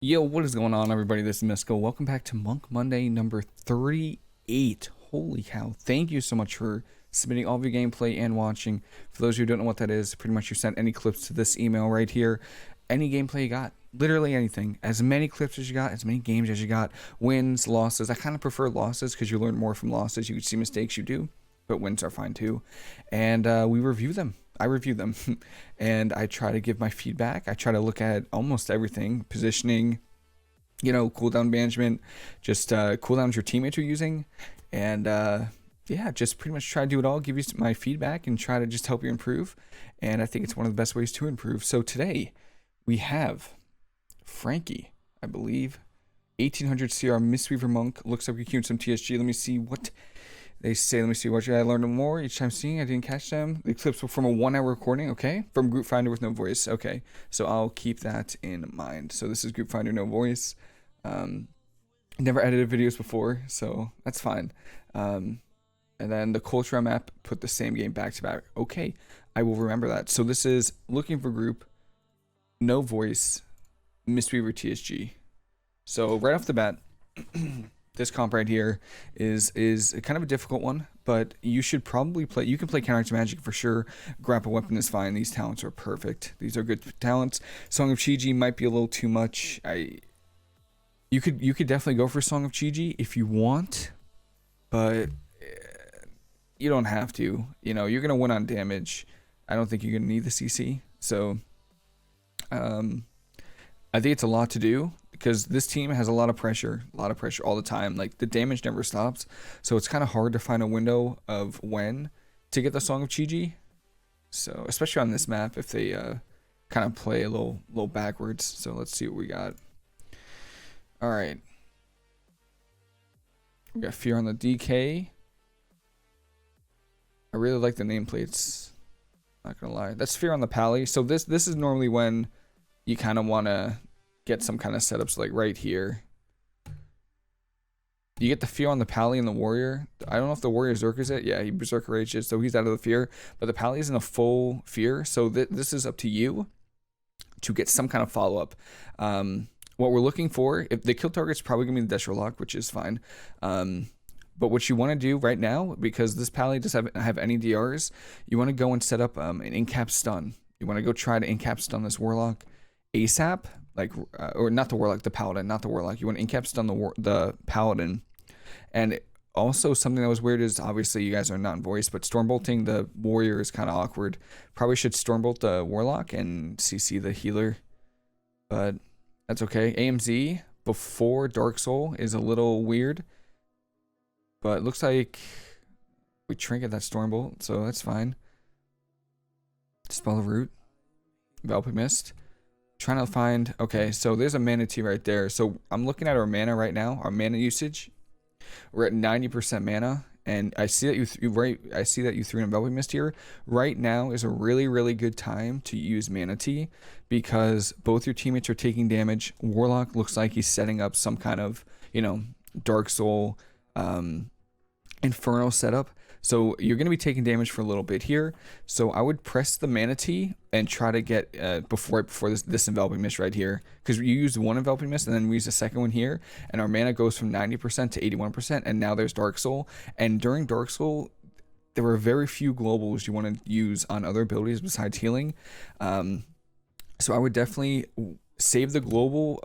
Yo, what is going on, everybody? This is Mysticall. Welcome back to Monk Monday number 38. Holy cow. Thank you so much for submitting all of your gameplay and watching. For those of you who don't know what that is, pretty much you sent any clips to this email right here. Any gameplay you got, literally anything. As many clips as you got, as many games as you got, wins, losses. I kind of prefer losses because you learn more from losses. You can see mistakes you do, but wins are fine too. And we review them. I review them and I try to give my feedback. I try to look at almost everything, positioning, cooldown management, just cooldowns your teammates are using. And yeah, just pretty much try to do it all, give you my feedback and try to just help you improve. And I think it's one of the best ways to improve. So today we have Frankie, I believe, 1800 CR mistweaver monk. Looks like we queued some TSG. Let me see what they say. Let me see what I learned more each time seeing. I didn't catch them. The clips were from a 1 hour recording. Okay. From group finder with no voice. Okay. So I'll keep that in mind. So this is group finder, no voice. Never edited videos before, so that's fine. And then the culture map put the same game back to back. Okay. I will remember that. So this is looking for group, no voice, mistweaver TSG. So right off the bat, this comp right here is kind of a difficult one, but you should probably play. You can play counteract magic for sure. Grapple weapon is fine. These talents are perfect. These are good talents. Song of Chi-Ji might be a little too much. You could definitely go for Song of Chi-Ji if you want, but you don't have to. You're gonna win on damage. I don't think you're gonna need the CC. So I think it's a lot to do because this team has a lot of pressure all the time. Like the damage never stops, so it's kind of hard to find a window of when to get the Song of Chi-Ji. So especially on this map, if they kind of play a little backwards. So let's see what we got. All right, we got Fear on the DK. I really like the nameplates. Not gonna lie, that's Fear on the Pally. So this is normally when you kind of want to get some kind of setups, like right here. You get the Fear on the Pally and the Warrior. I don't know if the Warrior Zerkers it. Yeah, he Berserker Rages, so he's out of the Fear. But the Pally is in a full Fear, so this is up to you to get some kind of follow-up. What we're looking for, if the kill target's probably going to be the Destro Lock, which is fine. But what you want to do right now, because this Pally doesn't have any DRs, you want to go and set up an in-cap stun. You want to go try to in-cap stun this Warlock ASAP, like, or not the Warlock, the Paladin, not the Warlock. You want to in-cap stun the Paladin. And also something that was weird is, obviously you guys are not in voice, but Stormbolting the Warrior is kind of awkward. Probably should Stormbolt the Warlock and CC the healer, but that's okay. AMZ before Dark Soul is a little weird, but it looks like we trinket that Stormbolt, so that's fine. Dispel the Root, Valpy Mist. Trying to find, okay, so there's a Manatee right there. So I'm looking at our mana right now, our mana usage. We're at 90% mana, and I see that you threw in a Valpy Mist here. Right now is a really good time to use Manatee because both your teammates are taking damage. Warlock looks like he's setting up some kind of, Dark Soul, Inferno setup. So you're going to be taking damage for a little bit here. So I would press the Manatee and try to get before this enveloping mist right here, because you use one enveloping mist and then we use a second one here, and our mana goes from 90% to 81%, and now there's Dark Soul. And during Dark Soul, there were very few globals you want to use on other abilities besides healing. So I would definitely save the global,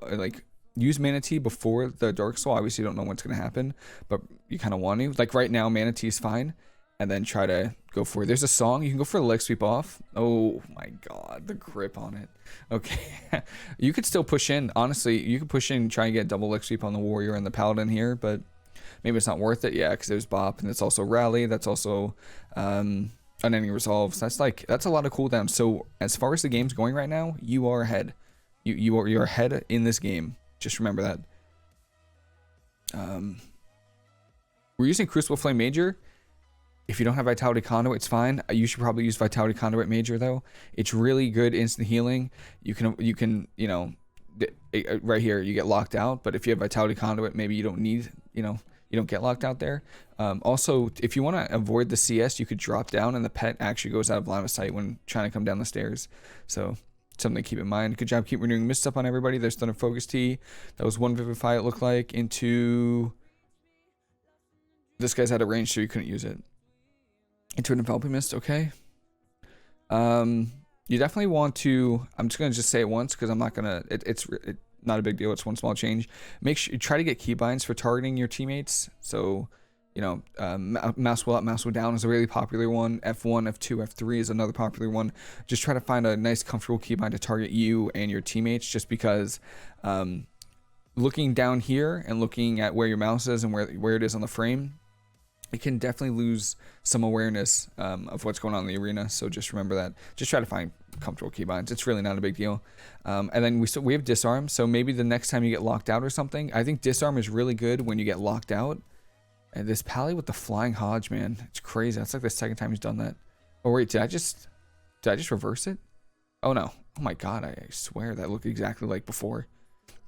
use Manatee before the Dark Soul. Obviously, you don't know what's going to happen, but you kind of want to. Like right now, Manatee is fine, and then try to go for it. There's a song. You can go for the leg sweep off. Oh my god, the grip on it. Okay. You could still push in. Honestly, you could push in and try and get double leg sweep on the Warrior and the Paladin here, but maybe it's not worth it. Yeah, because there's Bop, and it's also Rally. That's also Unending Resolves. That's a lot of cooldowns. So as far as the game's going right now, you are ahead. You're ahead in this game. Just remember that. We're using Crucible Flame Major. If you don't have Vitality Conduit, it's fine. You should probably use Vitality Conduit Major though. It's really good instant healing. You can right here you get locked out, but if you have Vitality Conduit, maybe you don't need, you don't get locked out there. Also, if you want to avoid the CS, you could drop down and the pet actually goes out of line of sight when trying to come down the stairs. So something to keep in mind. Good job, keep renewing mist up on everybody. There's Thunder Focus Tea. That was 1 Vivify, it looked like, into... This guy's out of range, so you couldn't use it. Into an Enveloping Mist, okay. You definitely want to... I'm just going to say it once, because I'm not going to... It's not a big deal. It's one small change. Make sure you try to get keybinds for targeting your teammates. So... You know, mouse wheel up, mouse wheel down is a really popular one. F1, F2, F3 is another popular one. Just try to find a nice, comfortable keybind to target you and your teammates, just because looking down here and looking at where your mouse is and where it is on the frame, it can definitely lose some awareness of what's going on in the arena. So just remember that. Just try to find comfortable keybinds. It's really not a big deal. And then we have Disarm. So maybe the next time you get locked out or something, I think Disarm is really good when you get locked out. And this Pally with the Flying Hodge, man, it's crazy. That's like the second time he's done that. Oh wait, did I just reverse it? Oh no. Oh my god, I swear that looked exactly like before.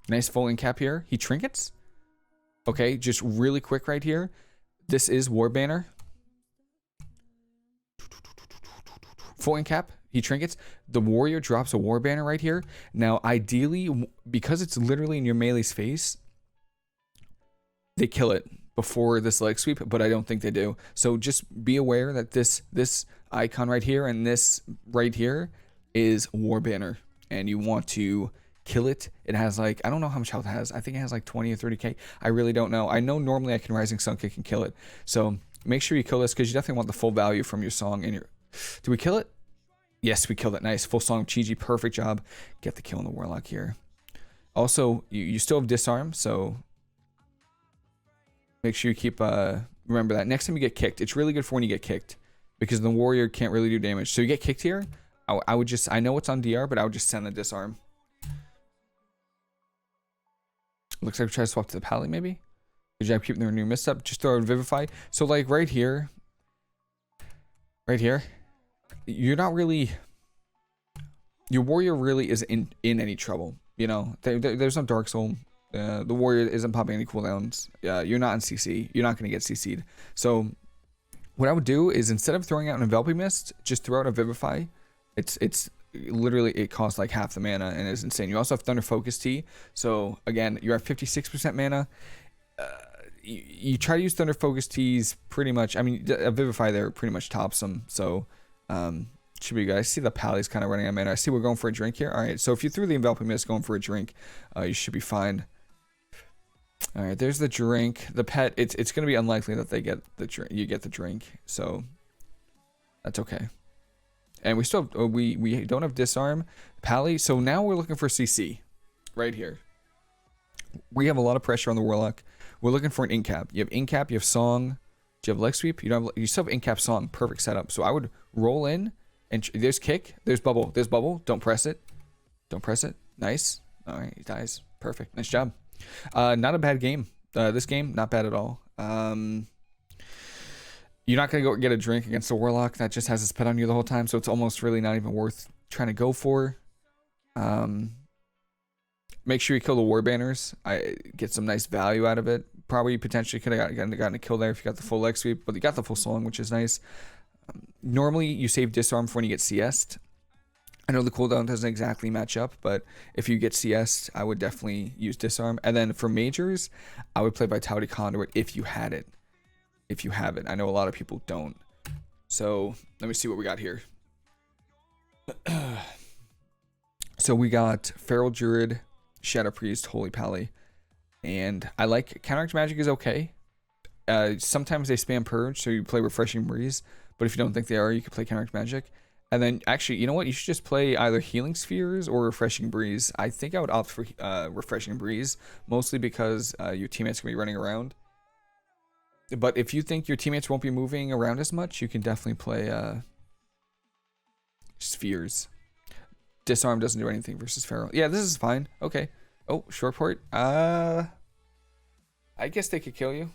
Nice full in cap here. He trinkets. Okay, just really quick right here. This is War Banner. Full in cap. He trinkets. The warrior drops a War Banner right here. Now, ideally, because it's literally in your melee's face, they kill it before this leg sweep, but I don't think they do. So just be aware that this icon right here and this right here is War Banner, and you want to kill it. It has like, I don't know how much health it has. I think it has like 20 or 30k. I really don't know. I know normally I can Rising Sun Kick and kill it. So make sure you kill this, because you definitely want the full value from your song and your... Do we kill it? Yes, we killed it. Nice. Full song Chi-Ji. Perfect job. Get the kill on the Warlock here. Also, you still have Disarm, so... Make sure you keep, remember that. Next time you get kicked, it's really good for when you get kicked, because the warrior can't really do damage. So you get kicked here, I would just, I know it's on DR, but I would just send the Disarm. Looks like we try to swap to the Pally, maybe. Good job keeping the renew mist up. Just throw out Vivify. So like right here, you're not really, your warrior really is in any trouble. You know, there's no Dark Soul. The warrior isn't popping any cooldowns. You're not in CC. You're not going to get CC'd. So what I would do is, instead of throwing out an Enveloping Mist, just throw out a Vivify. It's literally, it costs like half the mana and it's insane. You also have Thunder Focus Tea. So again, you're at 56% mana. You try to use Thunder Focus Teas pretty much. I mean, a Vivify there pretty much tops them. So should be good. I see the Pally's kind of running out of mana. I see we're going for a drink here. All right, so if you threw the Enveloping Mist going for a drink, you should be fine. All right, there's the drink. The pet, it's going to be unlikely that they get the drink. You get the drink, so that's okay. And we still we don't have Disarm, Pally. So now we're looking for CC, right here. We have a lot of pressure on the Warlock. We're looking for an in-cap. You have in-cap. You have Song. Do you have leg sweep? You don't have, you still have in-cap Song. Perfect setup. So I would roll in, and there's kick. There's bubble. There's bubble. Don't press it. Don't press it. Nice. All right, he dies. Perfect. Nice job. Not a bad game. This game, not bad at all. You're not going to go get a drink against the Warlock that just has his pet on you the whole time, so it's almost really not even worth trying to go for. Make sure you kill the War Banners. I get some nice value out of it. Probably potentially could have gotten a kill there if you got the full leg sweep, but you got the full song, which is nice. Normally, you save Disarm for when you get CS'd. I know the cooldown doesn't exactly match up, but if you get CS'd, I would definitely use Disarm. And then for majors, I would play Vitality Conduit if you had it. If you have it. I know a lot of people don't. So let me see what we got here. So we got Feral Druid, Shadow Priest, Holy Pally. And I like Counteract Magic is okay. Sometimes they spam Purge, so you play Refreshing Breeze. But if you don't think they are, you can play Counteract Magic. And then, actually, you know what? You should just play either Healing Spheres or Refreshing Breeze. I think I would opt for Refreshing Breeze, mostly because your teammates can be running around. But if you think your teammates won't be moving around as much, you can definitely play Spheres. Disarm doesn't do anything versus Feral. Yeah, this is fine. Okay. Oh, short port. I guess they could kill you.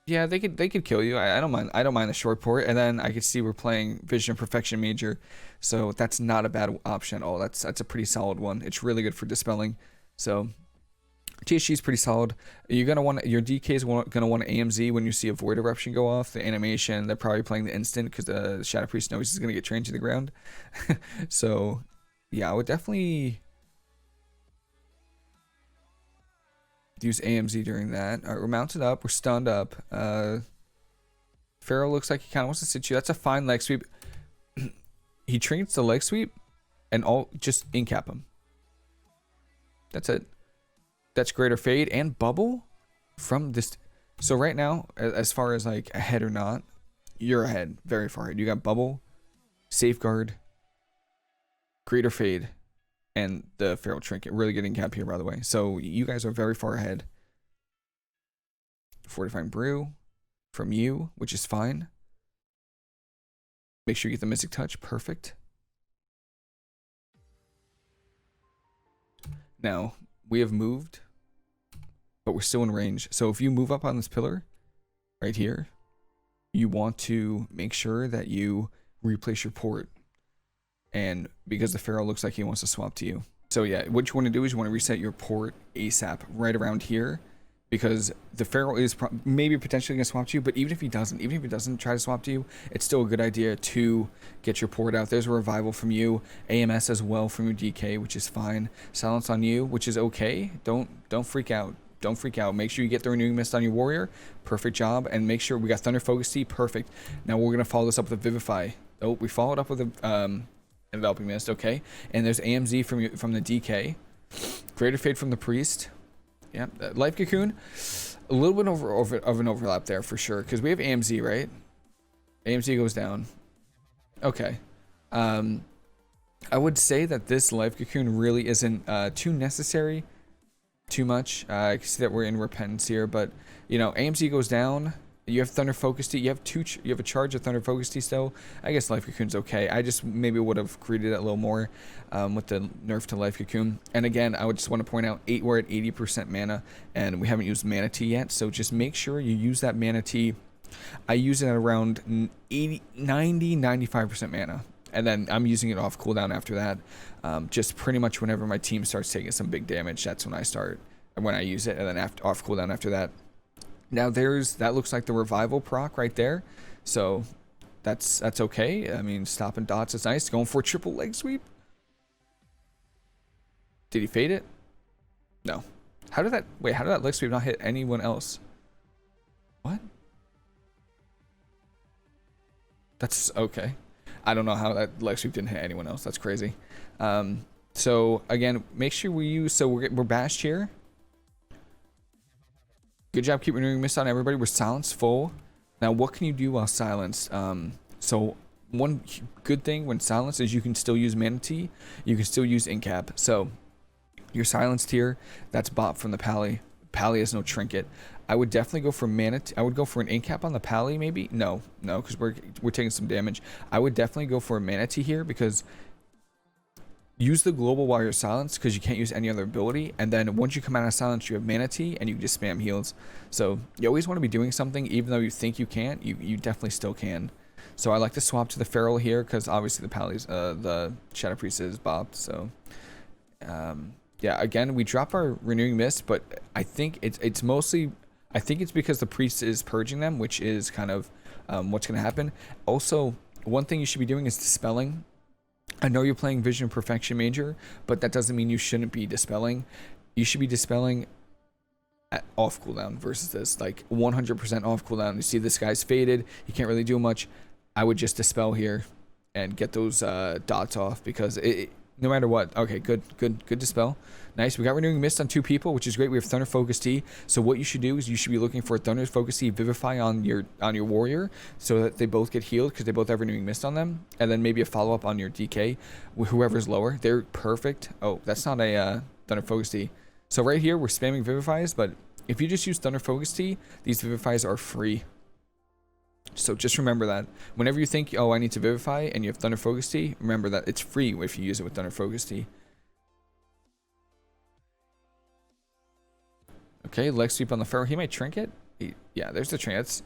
Yeah, they could kill you. I don't mind. I don't mind the short port. And then I could see we're playing Vision Perfection Major, so that's not a bad option at all. That's a pretty solid one. It's really good for dispelling. So THG is pretty solid. You're gonna want your DK is gonna want an AMZ when you see a Void Eruption go off. The animation, they're probably playing the instant because the Shadow Priest knows he's gonna get trained to the ground. So Yeah, I would definitely use AMZ during that. All right, we're mounted up. We're stunned up. Pharaoh looks like he kind of wants to sit you. That's a fine leg sweep. He trinkets the leg sweep and all just incap him. That's it. That's greater fade and bubble from this. So right now, as far as like ahead or not, you're ahead, very far ahead. You got bubble, safeguard, greater fade, and the feral trinket. Really getting cap here, by the way. So you guys are very far ahead. Fortifying brew from you, which is fine. Make sure you get the mystic touch. Perfect. Now we have moved, but we're still in range. So if you move up on this pillar right here, you want to make sure that you replace your port. And because the Pharaoh looks like he wants to swap to you. So yeah, what you want to do is you want to reset your port ASAP right around here, because the Pharaoh is maybe potentially going to swap to you, but even if he doesn't try to swap to you, it's still a good idea to get your port out. There's a revival from you, AMS as well from your DK, which is fine. Silence on you, which is okay. Don't freak out. Don't freak out. Make sure you get the renewing mist on your warrior. Perfect job. And make sure we got Thunder Focus Tea. Perfect. Now we're going to follow this up with a Vivify. Oh, we followed up with a Enveloping Mist. Okay. And there's AMZ from the DK. Greater Fade from the Priest. Yeah, Life Cocoon, a little bit of an overlap there for sure, because we have AMZ, right? AMZ goes down. Okay. I would say that this Life Cocoon really isn't too necessary, too much. I can see that we're in Repentance here, but, you know, AMZ goes down. You have Thunder Focus Tea. You have a charge of Thunder Focus Tea still. I guess Life Cocoon's okay. I just maybe would have greeted it a little more with the nerf to Life Cocoon. And again, I would just want to point out we're at 80% mana, and we haven't used Mana Tea yet. So just make sure you use that Mana Tea. I use it at around 80, 90, 95% mana. And then I'm using it off cooldown after that. Just pretty much whenever my team starts taking some big damage, that's when I use it. And then off cooldown after that. Now that looks like the revival proc right there, so that's okay. I mean, stopping dots is nice. Going for a triple leg sweep. Did he fade it? No. How did that leg sweep not hit anyone else? What? That's okay. I don't know how that leg sweep didn't hit anyone else. That's crazy. So again, make sure we use. So we're bashed here. Good job, keep renewing mist on everybody. We're silenced full. Now, what can you do while silenced? So one good thing when silenced is you can still use Mana Tea. You can still use Incap. So you're silenced here. That's bot from the Pally. Pally has no trinket. I would definitely go for Mana Tea. I would go for an Incap on the Pally, maybe. No, because we're taking some damage. I would definitely go for a Mana Tea here, because use the global while you're silenced, because you can't use any other ability, and then once you come out of silence you have Mana Tea and you can just spam heals. So you always want to be doing something, even though you think you can't, you definitely still can. So I like to swap to the Feral here, because obviously the Shadow Priest is bopped. So yeah, again, we drop our renewing mist, but I think it's mostly, I think it's because the priest is purging them, which is kind of what's going to happen. Also, one thing you should be doing is dispelling. I know you're playing Vision of Perfection Major, but that doesn't mean you shouldn't be dispelling. You should be dispelling at off cooldown versus this, like 100% off cooldown. You see this guy's faded, he can't really do much. I would just dispel here and get those dots off, because no matter what. Okay, good dispel. Nice. We got renewing mist on 2 people, which is great. We have Thunder Focus Tea. So what you should do is you should be looking for Thunder Focus Tea Vivify on your warrior, so that they both get healed, because they both have renewing mist on them. And then maybe a follow up on your DK, whoever's lower. They're perfect. Oh, that's not a Thunder Focus Tea. So right here we're spamming Vivifies, but if you just use Thunder Focus Tea, these Vivifies are free. So just remember that. Whenever you think, oh, I need to Vivify, and you have Thunder Focus Tea, remember that it's free if you use it with Thunder Focus Tea. Okay, leg sweep on the Pharaoh. He might trinket. Yeah, there's the trinkets.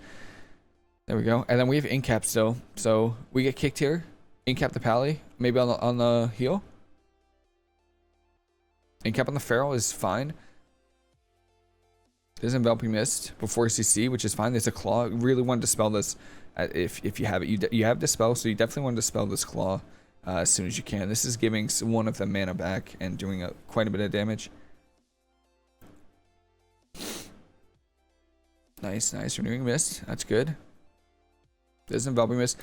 There we go. And then we have Incap still. So we get kicked here. Incap the Pally. Maybe on the heel. Incap on the Pharaoh is fine. There's Enveloping Mist before CC, which is fine. There's a Claw. Really want to dispel this if you have it. You have Dispel, so you definitely want to dispel this Claw. as soon as you can. This is giving one of the mana back and doing quite a bit of damage. Nice, nice. Renewing Mist. That's good. This Enveloping Mist.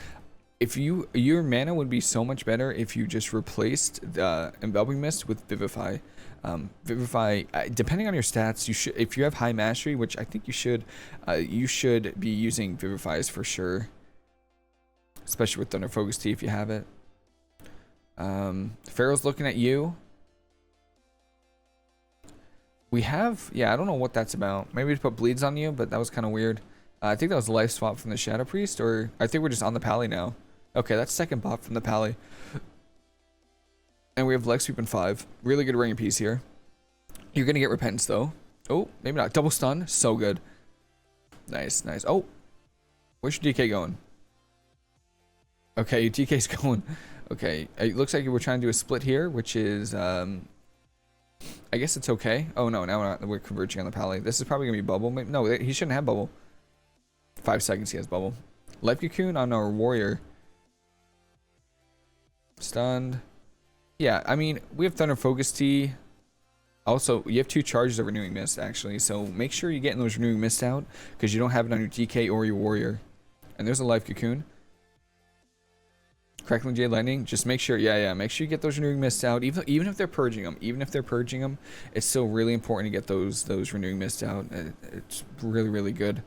If your mana would be so much better if you just replaced the Enveloping Mist with Vivify. Vivify, depending on your stats, you should, if you have high mastery, which I think you should be using Vivifies for sure. Especially with Thunder Focus Tea if you have it. Pharaoh's looking at you. We have, yeah, I don't know what that's about. Maybe to put bleeds on you, but that was kind of weird. I think that was a life swap from the Shadow Priest, or I think we're just on the Pally now. Okay, that's second bot from the Pally. And we have leg sweep in 5. Really good ring piece here. You're gonna get repentance though. Oh, maybe not. Double stun, so good. Nice, nice. Oh, where's your DK going? Okay, your DK's going. Okay, it looks like we're trying to do a split here, which is I guess it's okay. Oh no, now we're converging on the Pally. This is probably gonna be bubble. Maybe, no, he shouldn't have bubble. 5 seconds he has bubble. Life Cocoon on our warrior. Stunned. Yeah, I mean, we have Thunder Focus Tea. Also, you have 2 charges of Renewing Mist, actually. So make sure you're getting those Renewing Mist out, because you don't have it on your DK or your warrior. And there's a Life Cocoon. Crackling Jade Lightning. Just make sure, yeah, make sure you get those Renewing Mists out. Even if they're purging them, it's still really important to get those Renewing Mists out. It's really, really good.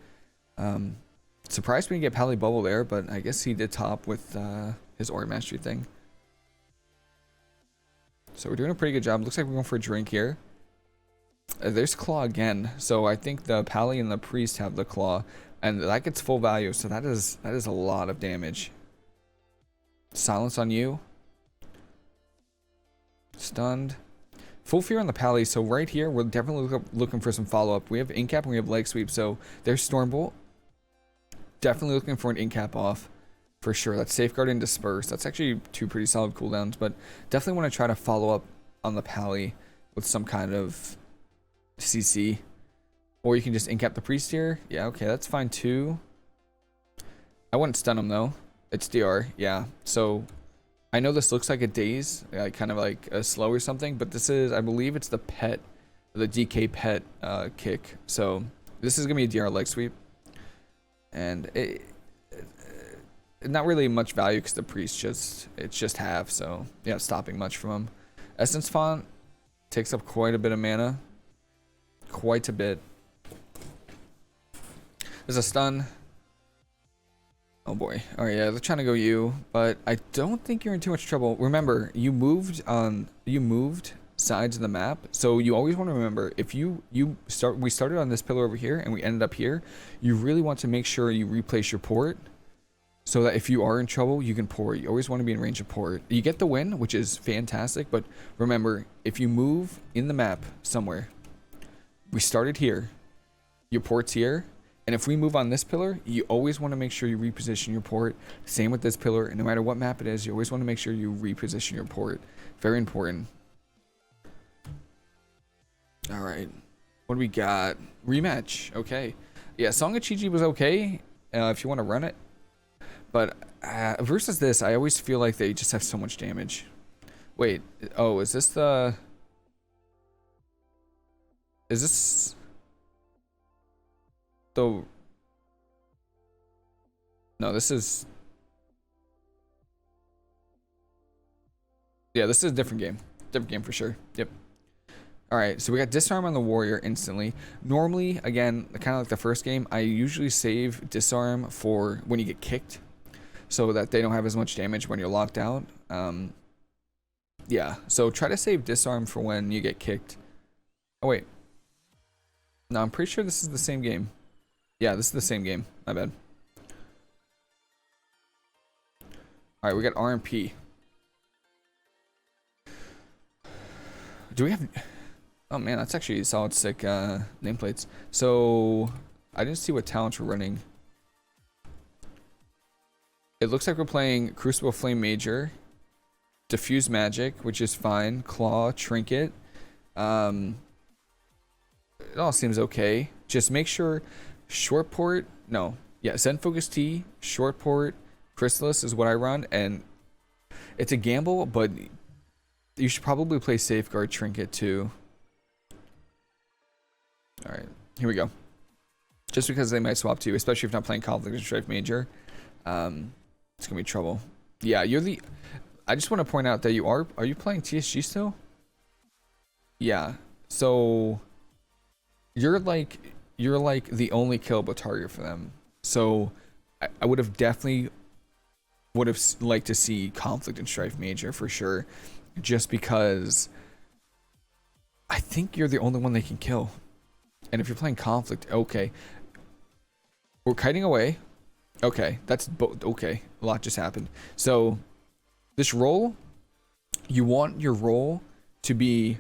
Surprised we didn't get Pally Bubble there, but I guess he did top with his Aura Mastery thing. So we're doing a pretty good job. Looks like we're going for a drink here. There's Claw again. So I think the Pally and the Priest have the Claw, and that gets full value. So that is a lot of damage. Silence on you. Stunned. Full Fear on the Pally. So right here, we're definitely looking for some follow-up. We have Incap and we have Leg Sweep. So there's Stormbolt. Definitely looking for an Incap off. For sure. That's Safeguard and Disperse. That's actually 2 pretty solid cooldowns. But definitely want to try to follow up on the Pally with some kind of CC. Or you can just Incap the Priest here. Yeah, okay. That's fine too. I wouldn't stun him though. It's DR. Yeah. So I know this looks like a daze, kind of like a slow or something, but this is, I believe it's the pet, the DK pet kick. So this is gonna be a DR leg sweep, and not really much value because the priest it's just half, so yeah, stopping much from him. Essence Font takes up quite a bit of mana, quite a bit. There's a stun. Oh boy. Alright, yeah, they're trying to go you, but I don't think you're in too much trouble. Remember, you moved sides of the map, so you always want to remember, if we started on this pillar over here and we ended up here, you really want to make sure you replace your port so that if you are in trouble, you can port. You always want to be in range of port. You get the win, which is fantastic, but remember, if you move in the map somewhere, we started here, your port's here, and if we move on this pillar, you always want to make sure you reposition your port. Same with this pillar, and no matter what map it is, you always want to make sure you reposition your port. Very important. Alright. What do we got? Rematch. Okay. Yeah, Song of Chi-Chi was okay, if you want to run it. But versus this, I always feel like they just have so much damage. Wait. Oh, is this the... Is this... No, this is... Yeah, this is a different game. Different game for sure. Yep. Alright, so we got Disarm on the Warrior instantly. Normally, again, kind of like the first game, I usually save Disarm for when you get kicked, so that they don't have as much damage when you're locked out. Yeah, so try to save Disarm for when you get kicked. Oh, wait. No, I'm pretty sure this is the same game. Yeah, this is the same game. My bad. Alright, we got RMP. Do we have... Oh man, that's actually solid sick nameplates. So, I didn't see what talents we're running. It looks like we're playing Crucible Flame Major, Diffuse Magic, which is fine, Claw, Trinket. It all seems okay. Just make sure... Short port, no, yeah, Zen Focus Tea, short port, Chrysalis is what I run, and it's a gamble, but you should probably play Safeguard Trinket too. All right, here we go. Just because they might swap to you, especially if not playing Conflict and Strife Major, it's gonna be trouble. Yeah, you're the. I just want to point out that you are. Are you playing TSG still? Yeah. So you're like the only killable target for them. So I would have definitely liked to see Conflict and Strife Major for sure, just because I think you're the only one they can kill. And if you're playing Conflict, okay, we're kiting away. Okay, that's okay. A lot just happened. So this roll, you want your roll to be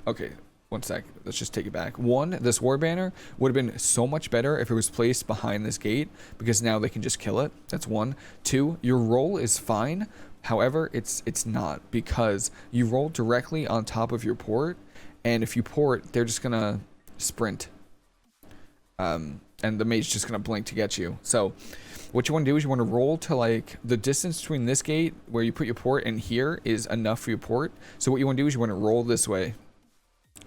okay. One sec. Let's just take it back. One, this war banner would have been so much better if it was placed behind this gate, because now they can just kill it. That's one. Two, your roll is fine. However, it's not, because you roll directly on top of your port, and if you port, they're just gonna sprint. And the mage's just gonna blink to get you. So what you want to do is you want to roll to like the distance between this gate where you put your port and here is enough for your port. So what you want to do is you want to roll this way.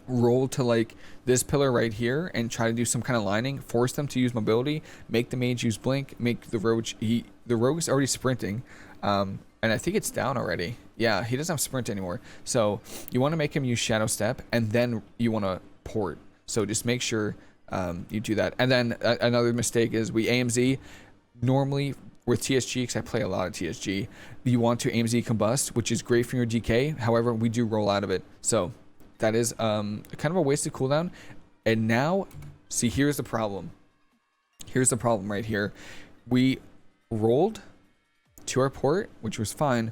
Roll to like this pillar right here and try to do some kind of lining, force them to use mobility, make the mage use blink, make the rogue, the rogue's already sprinting, and I think it's down already. Yeah, he doesn't have sprint anymore. So you want to make him use shadow step, and then you want to port. So just make sure you do that. And then another mistake is we AMZ. Normally with TSG, because I play a lot of TSG, you want to AMZ combust, which is great for your DK. However, we do roll out of it. So that is kind of a wasted cooldown. And now, see, here's the problem. Here's the problem right here. We rolled to our port, which was fine.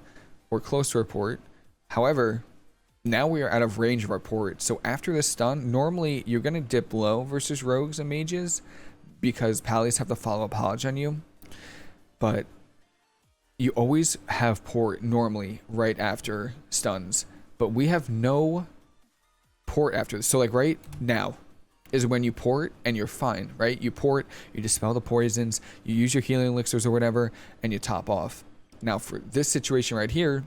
We're close to our port. However, now we are out of range of our port. So after this stun, normally you're going to dip low versus rogues and mages, because pallies have the follow-up hodge on you. But you always have port normally right after stuns. But we have no port after this. So like right now is when you port and you're fine, right? You port, you dispel the poisons, you use your healing elixirs or whatever, and you top off. Now for this situation right here,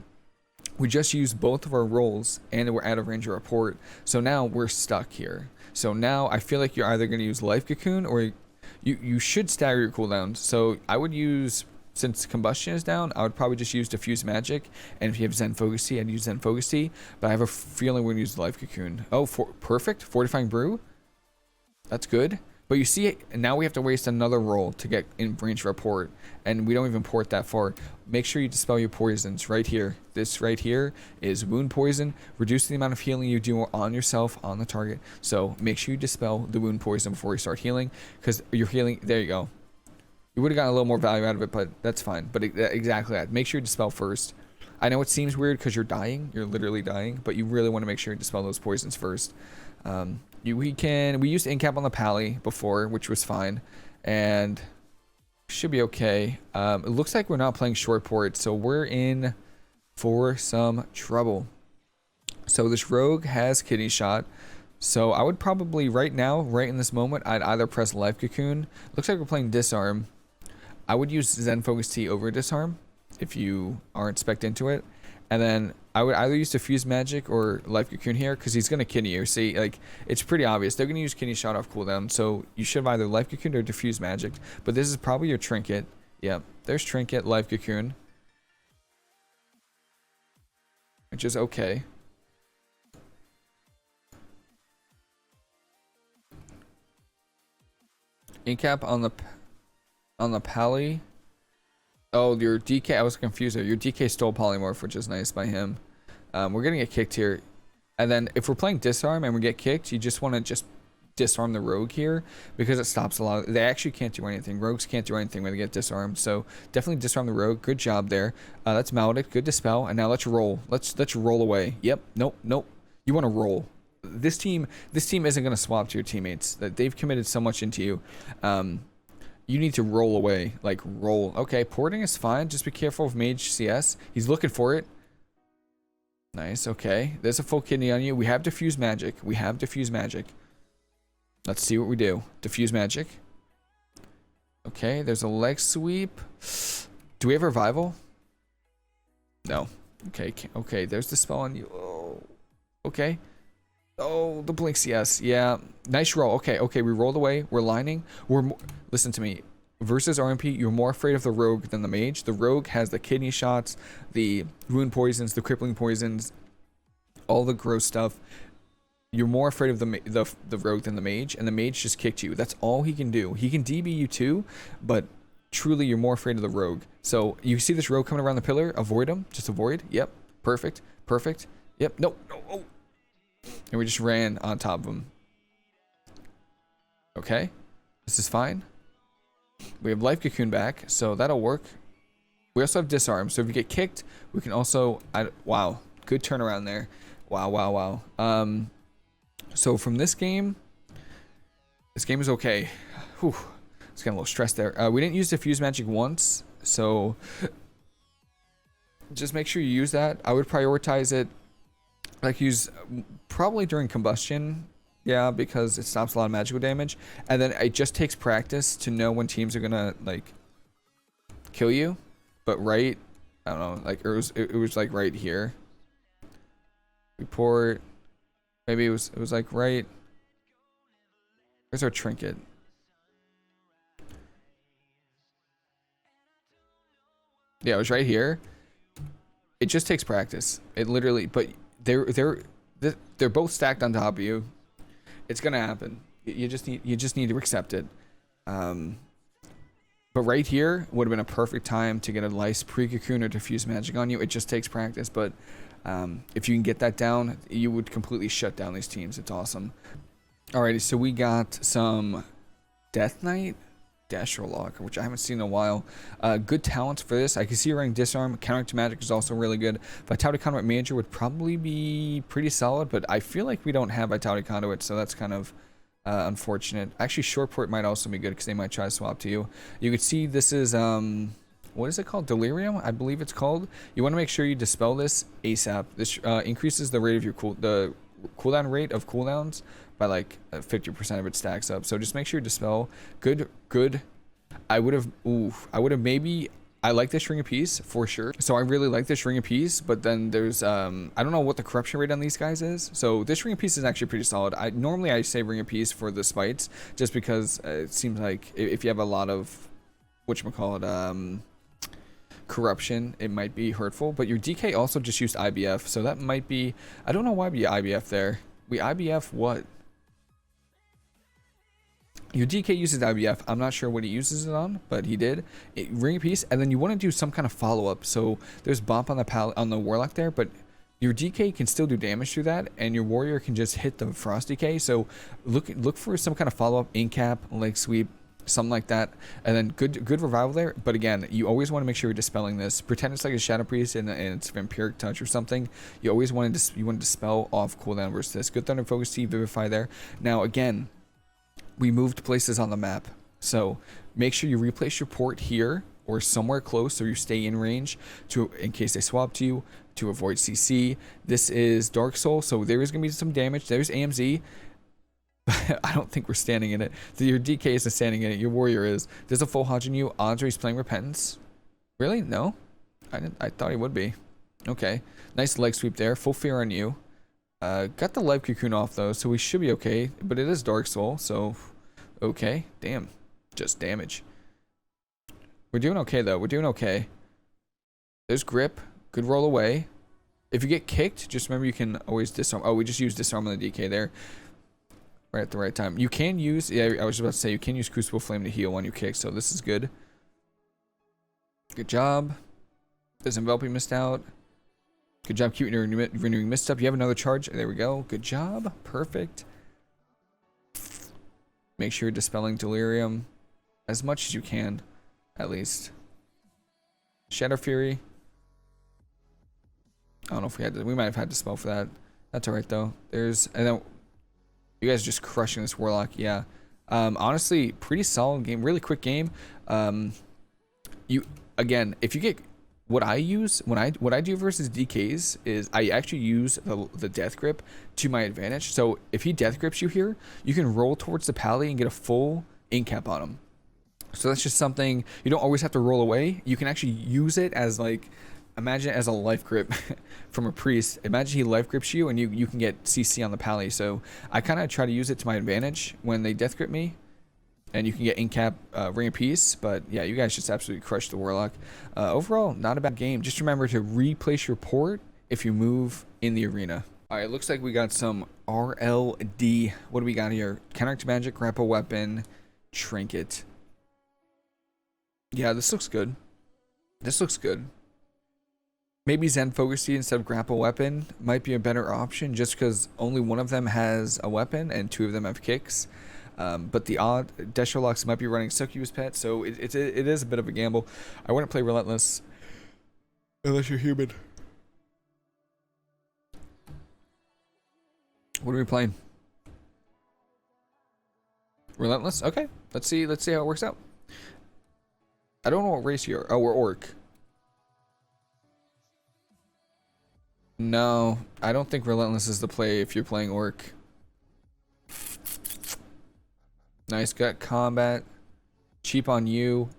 we just used both of our rolls and we're out of range of our port. So now we're stuck here. So now I feel like you're either going to use Life Cocoon or you should stagger your cooldowns. So I would use, since combustion is down, I would probably just use diffuse magic, and if you have Zen Focus Tea, I'd use Zen Focus Tea, but I have a feeling we're gonna use Life Cocoon. Oh, perfect. Fortifying Brew, that's good. But you see, now we have to waste another roll to get in range of our port, and we don't even port that far. Make sure you dispel your poisons right here. This right here is wound poison, reduce the amount of healing you do on yourself on the target. So make sure you dispel the wound poison before you start healing, because you're healing. There you go. You would have gotten a little more value out of it, but that's fine. But exactly that. Make sure you dispel first. I know it seems weird because you're dying. You're literally dying, but you really want to make sure you dispel those poisons first. We used Incap on the Pally before, which was fine, and should be okay. It looks like we're not playing short port, so we're in for some trouble. So this rogue has kidney shot. So I would probably right now, right in this moment, I'd either press Life Cocoon. Looks like we're playing Disarm. I would use Zen Focus Tea over Disarm if you aren't spec'd into it. And then I would either use Diffuse Magic or Life Cocoon here, because he's going to kidney you. See, like, it's pretty obvious. They're going to use Kidney Shot off cooldown, so you should have either Life Cocoon or Diffuse Magic. But this is probably your Trinket. Yeah, there's Trinket, Life Cocoon, which is okay. Incap on the Pally. Oh, your DK, I was confused there. Your DK stole Polymorph, which is nice by him. We're gonna get kicked here. And then if we're playing Disarm and we get kicked, you just want to just disarm the rogue here, because it stops a lot. They actually can't do anything. Rogues can't do anything when they get disarmed. So definitely disarm the rogue. Good job there. That's Maledict. Good dispel. And now let's roll. Let's roll away. Yep. Nope. You want to roll. This team isn't gonna swap to your teammates. That they've committed so much into you. You need to roll away, like roll. Okay, porting is fine. Just be careful of Mage CS. He's looking for it. Nice, okay. There's a full kidney on you. We have Diffuse Magic. Let's see what we do. Diffuse Magic. Okay, there's a leg sweep. Do we have Revival? No. Okay, okay, there's the spell on you. Oh, okay. Oh, the blinks, yes. Yeah. Nice roll. Okay, okay, we rolled away. We're lining. Listen to me. Versus RMP, you're more afraid of the rogue than the mage. The rogue has the kidney shots, the wound poisons, the crippling poisons, all the gross stuff. You're more afraid of the rogue than the mage, and the mage just kicked you. That's all he can do. He can DB you too, but truly you're more afraid of the rogue. So you see this rogue coming around the pillar, avoid him. Just avoid. Yep. Perfect. Perfect. Yep. No. No. Oh. And we just ran on top of him. Okay. This is fine. We have life cocoon back, so that'll work. We also have disarm, so if you get kicked, we can also... wow. Good turnaround there. Wow, wow, wow. So from this game is okay. Whew. It's getting a little stressed there. We didn't use diffuse magic once, so just make sure you use that. I would prioritize it, like use probably during combustion, yeah, because it stops a lot of magical damage, and then it just takes practice to know when teams are gonna like kill you. But right, I don't know, like it was like right here. Report. Maybe it was like right. Where's our trinket? Yeah, it was right here. It just takes practice. It literally, but they're both stacked on top of you. It's gonna happen. You just need to accept it. But right here would have been a perfect time to get a nice pre-cocoon or diffuse magic on you. It just takes practice, but if you can get that down, you would completely shut down these teams. It's awesome. Alrighty, so we got some Death Knight Dash Lock, which I haven't seen in a while. Good talents for this. I can see you running Disarm. Counter to Magic is also really good. Vitality Conduit Manager would probably be pretty solid, but I feel like we don't have Vitality Conduit, so that's kind of unfortunate. Actually, Short Port might also be good because they might try to swap to you. You could see this is... what is it called? Delirium, I believe it's called. You want to make sure you dispel this ASAP. This increases the rate of your cooldown rate of cooldowns by like 50% of it stacks up. So just make sure you dispel. Good. I would have maybe... I like this Ring of Peace for sure. So I really like this Ring of Peace, but then there's I don't know what the corruption rate on these guys is. So this Ring of Peace is actually pretty solid. Normally I say Ring of Peace for the spites, just because it seems like if you have a lot of whatchamacallit, corruption, it might be hurtful. But your DK also just used IBF, so that might be... I don't know why we IBF there. We IBF what? Your DK uses IBF. I'm not sure what he uses it on, but he did. Ring of Peace, and then you want to do some kind of follow-up. So there's bump on the Warlock there, but your DK can still do damage through that, and your Warrior can just hit the Frost DK. So look for some kind of follow-up, in-cap, leg sweep, something like that, and then good revival there. But again, you always want to make sure you're dispelling this. Pretend it's like a Shadow Priest and it's Vampiric Touch or something. You always want to dispel off cooldown versus this. Good Thunder Focus T, Vivify there. Now again, we moved places on the map, so make sure you replace your port here or somewhere close so you stay in range in case they swap to you, to avoid CC. This is Dark Soul, so there is going to be some damage. There's AMZ. I don't think we're standing in it. So your DK isn't standing in it. Your Warrior is. There's a full Hodge in you. Odds are he's playing Repentance. Really? No? I thought he would be. Okay. Nice leg sweep there. Full fear on you. Got the life cocoon off though, so we should be okay. But it is Dark Soul, so okay. Damn. Just damage. We're doing okay though. We're doing okay. There's grip. Good roll away. If you get kicked, just remember you can always disarm. Oh, we just used disarm on the DK there. Right at the right time. You can use, yeah, I was about to say, you can use Crucible Flame to heal when you kick, so this is good. Good job. This enveloping missed out. Good job keeping renewing mist up. You have another charge. There we go. Good job. Perfect. Make sure you're dispelling delirium as much as you can, at least. Shadow Fury. I don't know if we had to, we might have had to spell for that. That's alright though. There's, and then you guys are just crushing this Warlock. Yeah. Honestly, pretty solid game. Really quick game. Again, if you get what I use, what I do versus DKs is I actually use the death grip to my advantage. So if he death grips you here, you can roll towards the pally and get a full incap on him. So that's just something you don't always have to roll away. You can actually use it as like imagine it as a life grip from a priest. Imagine he life grips you and you can get CC on the pally. So I kind of try to use it to my advantage when they death grip me. And you can get in-cap Ring of Peace. But yeah, you guys just absolutely crushed the Warlock. Overall, not a bad game. Just remember to replace your port if you move in the arena. Alright, looks like we got some RLD. What do we got here? Counteract Magic, Grapple Weapon, Trinket. Yeah, this looks good. This looks good. Maybe Zen Focus instead of Grapple Weapon might be a better option just because only one of them has a weapon and two of them have kicks. But the odd Desholocks might be running Succubus Pet, so it is a bit of a gamble. I wouldn't play Relentless unless you're human. What are we playing? Relentless? Okay, let's see how it works out. I don't know what race you are. Oh, we're Orc. No, I don't think Relentless is the play if you're playing Orc. Nice gut combat. Cheap on you.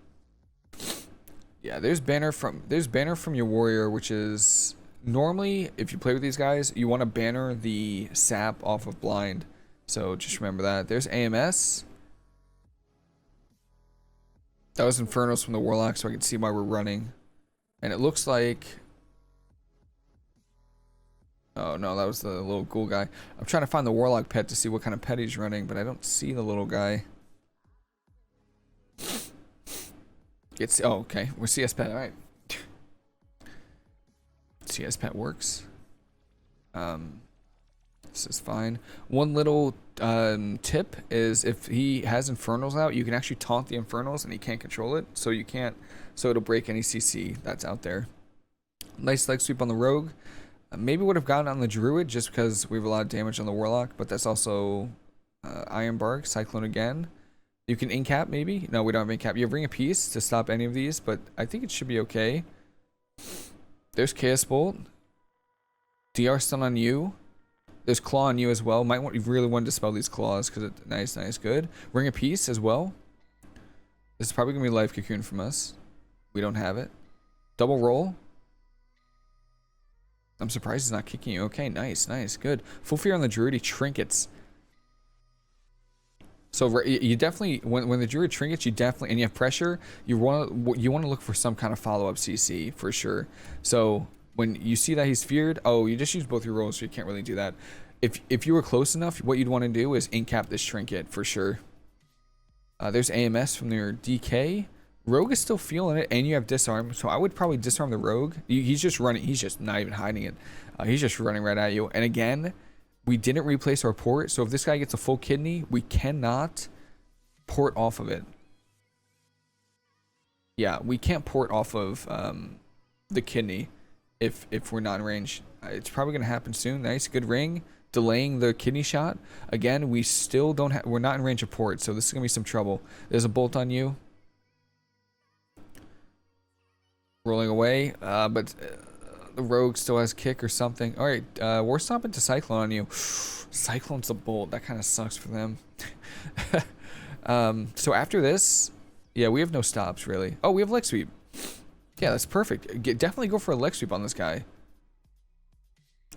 Yeah, there's banner from your warrior, which is normally if you play with these guys, you want to banner the sap off of blind. So just remember that. There's AMS. That was Infernos from the Warlock, so I can see why we're running. And it looks like, oh no, that was the little ghoul guy. I'm trying to find the Warlock pet to see what kind of pet he's running, but I don't see the little guy. It's, oh, okay. We're CS pet, alright. CS pet works. This is fine. One little tip is if he has Infernals out, you can actually taunt the Infernals and he can't control it, so you can't, so it'll break any CC that's out there. Nice leg sweep on the Rogue. Maybe would have gotten on the Druid just because we have a lot of damage on the Warlock, but that's also Iron Bark, Cyclone again. You can in-cap maybe? No, we don't have in-cap. You have Ring of Peace to stop any of these, but I think it should be okay. There's Chaos Bolt. DR stun on you. There's Claw on you as well. Might want, you really want to dispel these claws because it's nice, nice, good. Ring of Peace as well. This is probably going to be Life Cocoon from us. We don't have it. Double roll. I'm surprised he's not kicking you. Okay, nice, nice, good. Full Fear on the Druid, he trinkets. So you definitely, when the Druid trinkets, you definitely, and you have pressure, you want to look for some kind of follow-up CC for sure. So when you see that he's feared, oh, you just use both your rolls, so you can't really do that. If you were close enough, what you'd want to do is in-cap this trinket for sure. There's AMS from their DK. Rogue is still feeling it, and you have Disarm, so I would probably disarm the Rogue. He's just running, he's just not even hiding it. He's just running right at you. And again, we didn't replace our port, so if this guy gets a full kidney, we cannot port off of it. Yeah, we can't port off of the kidney if we're not in range. It's probably going to happen soon. Nice, good ring. Delaying the kidney shot. Again, we still don't have, we're not in range of port, so this is going to be some trouble. There's a bolt on you. Rolling away, but the Rogue still has kick or something. All right, we're stomping to Cyclone on you. Cyclone's a bolt. That kind of sucks for them. So after this, yeah, we have no stops really. Oh, we have leg sweep. Yeah, that's perfect. Definitely go for a leg sweep on this guy.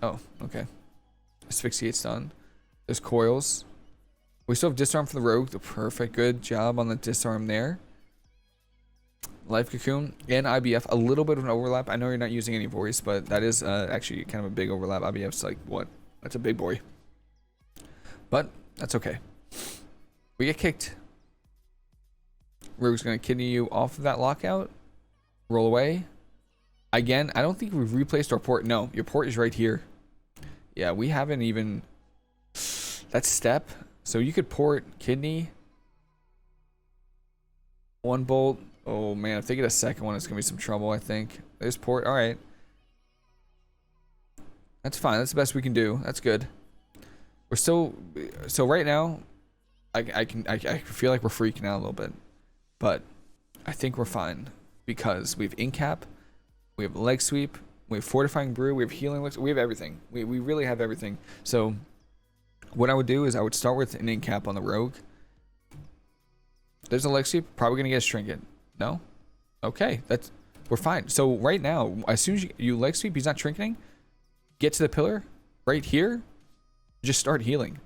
Oh, okay. Asphyxiate stun. There's coils. We still have disarm for the Rogue. Perfect. Good job on the disarm there. Life Cocoon and IBF, a little bit of an overlap. I know you're not using any voice, but that is actually kind of a big overlap. IBF's like, what? That's a big boy. But that's okay. We get kicked. Rogue's going to kidney you off of that lockout. Roll away. Again, I don't think we've replaced our port. No, your port is right here. Yeah, we haven't even... That's step. So you could port kidney. One bolt. Oh man, if they get a second one, it's gonna be some trouble, I think. There's port. All right, that's fine. That's the best we can do. That's good. We're still, so right now, I feel like we're freaking out a little bit, but I think we're fine because we have in-cap, we have leg sweep, we have fortifying brew, we have healing legs, we have everything. We really have everything. So what I would do is I would start with an in-cap on the Rogue. There's a leg sweep. Probably gonna get a trinket. No? Okay, that's... we're fine. So right now, as soon as you leg sweep, he's not trinketing. Get to the pillar right here. Just start healing.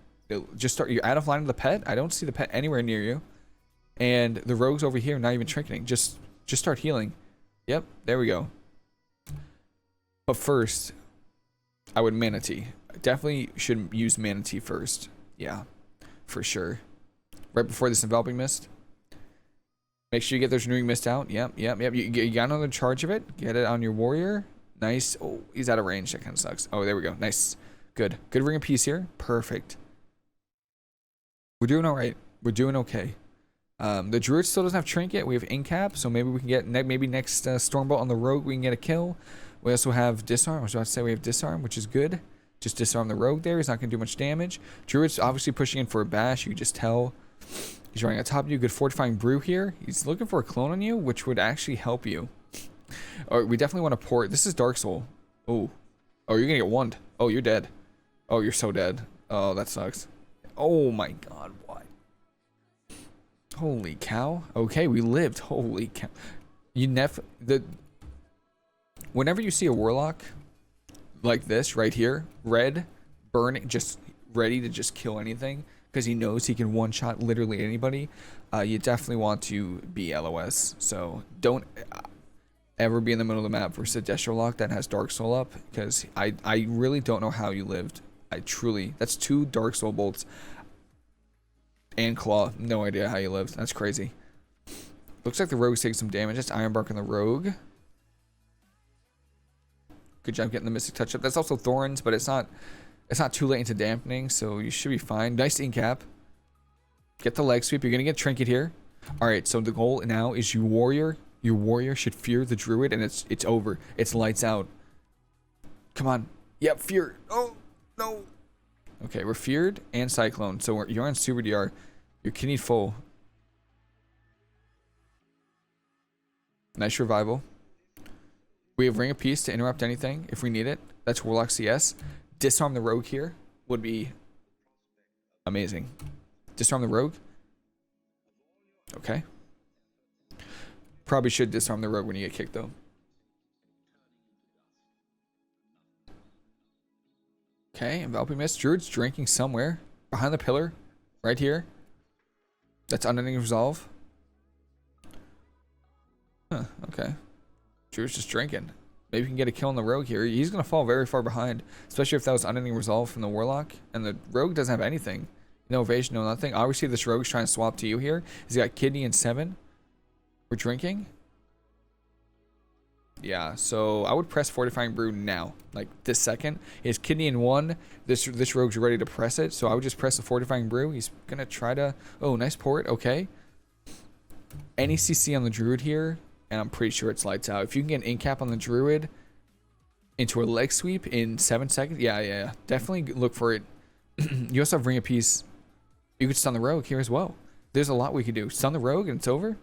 Just start. You're out of line of the pet. I don't see the pet anywhere near you. And the rogue's over here, not even trinketing. Just start healing. Yep, there we go. But first, I would Mana Tea. Definitely should use Mana Tea first. Yeah, for sure. Right before this Enveloping Mist. Make sure you get those Renewing Mist out. Yep. You got another charge of it. Get it on your warrior. Nice. Oh, he's out of range. That kind of sucks. Oh, there we go. Nice. Good. Good Ring of Peace here. Perfect. We're doing all right. We're doing okay. The Druid still doesn't have Trinket. We have Incap, so maybe we can get maybe next Stormbolt on the Rogue. We can get a kill. We also have Disarm. I was about to say we have Disarm, which is good. Just disarm the Rogue there. He's not going to do much damage. Druid's obviously pushing in for a bash. You can just tell. He's running on top of you. Good Fortifying Brew here. He's looking for a clone on you, which would actually help you. Or we definitely want to port. This is Dark Soul. Oh, you're going to get one. Oh, you're dead. Oh, you're so dead. Oh, that sucks. Oh my god, what? Holy cow. Okay, we lived. Holy cow. Whenever you see a Warlock like this right here, red, burning, just ready to just kill anything, because he knows he can one-shot literally anybody, you definitely want to be LOS. So don't ever be in the middle of the map versus a Destro Lock that has Dark Soul up, because I really don't know how you lived. That's 2 Dark Soul bolts and Claw. No idea how you lived. That's crazy. Looks like the Rogue's taking some damage. That's Ironbark on the Rogue. Good job getting the Mystic Touch up. That's also Thorns, but it's not too late into dampening, so you should be fine. Nice Incap. Get the leg sweep. You're gonna get Trinket here. Alright, so the goal now is your warrior should fear the Druid, and it's over. It's lights out. Come on. Yep, fear. Oh no. Okay, we're feared and Cyclone. So you're on Super DR. You're kidney full. Nice revival. We have Ring of Peace to interrupt anything if we need it. That's Warlock CS. Disarm the Rogue here would be amazing. Disarm the Rogue. Okay. Probably should disarm the Rogue when you get kicked though. Okay, Enveloping Mist. Druid's drinking somewhere. Behind the pillar. Right here. That's Unending Resolve. Huh, okay. Druid's just drinking. Maybe we can get a kill on the Rogue here. He's going to fall very far behind. Especially if that was Unending Resolve from the Warlock. And the Rogue doesn't have anything. No evasion, no nothing. Obviously this Rogue's trying to swap to you here. He's got Kidney and 7. We're drinking. Yeah, so I would press Fortifying Brew now, like this second. He has Kidney in 1. This Rogue's ready to press it, so I would just press the Fortifying Brew. He's gonna try to. Oh, nice port. Okay. Any CC on the Druid here, and I'm pretty sure it's lights out. If you can get an Incap on the Druid into a leg sweep in 7 seconds, yeah, definitely look for it. You also have Ring of Peace. You could stun the Rogue here as well. There's a lot we could do. Stun the Rogue and it's over.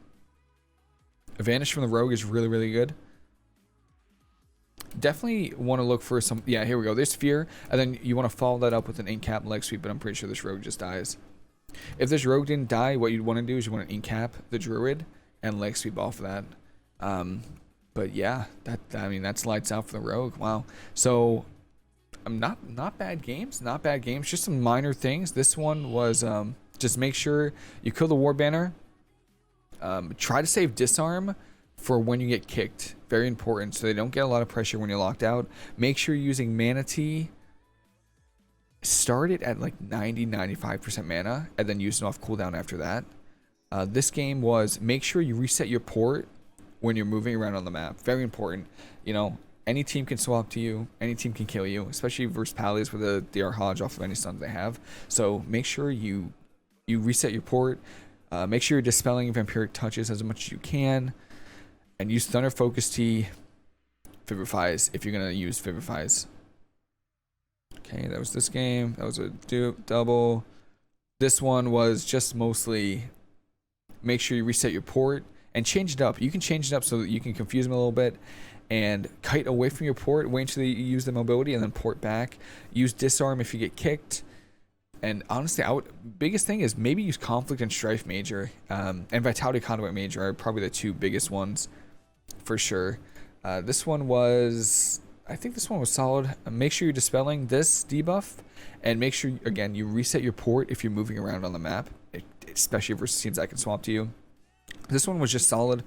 A Vanish from the Rogue is really, really good. Definitely want to look for some. Yeah, here we go. There's Fear, and then you want to follow that up with an Incap leg sweep, but I'm pretty sure this Rogue just dies. If this Rogue didn't die, what you'd want to do is you want to Incap the Druid and leg sweep off of that. But yeah, that's lights out for the Rogue. Wow. So not bad games, just some minor things. This one was just make sure you kill the War Banner. Try to save Disarm for when you get kicked. Very important, so they don't get a lot of pressure when you're locked out. Make sure you're using Mana Tea. Start it at like 90-95% mana, and then use it off cooldown after that. This game was make sure you reset your port when you're moving around on the map. Very important. You know, any team can swap to you, any team can kill you, especially versus Pallies with a DR Hodge off of any stuns they have. So make sure you reset your port. Make sure you're dispelling vampiric touches as much as you can. And use Thunder Focus Tea, Vivifies, if you're going to use Vivifies. Okay, that was this game. That was a double. This one was just mostly make sure you reset your port and change it up. You can change it up so that you can confuse them a little bit and kite away from your port, wait until you use the mobility, and then port back. Use Disarm if you get kicked. And honestly, biggest thing is maybe use Conflict and Strife Major, and Vitality Conduit Major are probably the 2 biggest ones for sure. This one was, I think this one was solid. Make sure you're dispelling this debuff, and make sure, again, you reset your port if you're moving around on the map, especially versus teams that can swap to you. This one was just solid.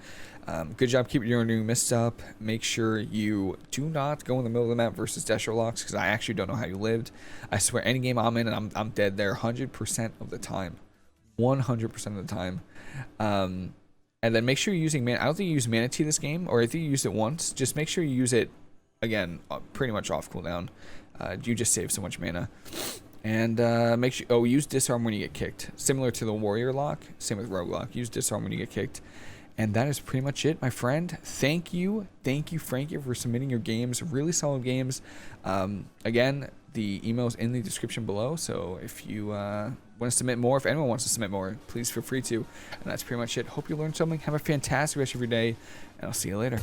Good job keeping your new mists up. Make sure you do not go in the middle of the map versus Destro locks, because I actually don't know how you lived. I swear, any game I'm in, and I'm dead there 100% of the time. 100% of the time. And then make sure you're using mana. I don't think you use Mana Tea this game, or if you used it once, just make sure you use it, again, pretty much off cooldown. You just save so much mana. And make sure, use Disarm when you get kicked. Similar to the Warrior lock, same with Rogue lock. Use Disarm when you get kicked. And that is pretty much it, my friend. Thank you, Frankie, for submitting your games. Really solid games. Again, the email is in the description below, so if you want to submit more, if anyone wants to submit more, please feel free to. And that's pretty much it. Hope you learned something. Have a fantastic rest of your day, and I'll see you later.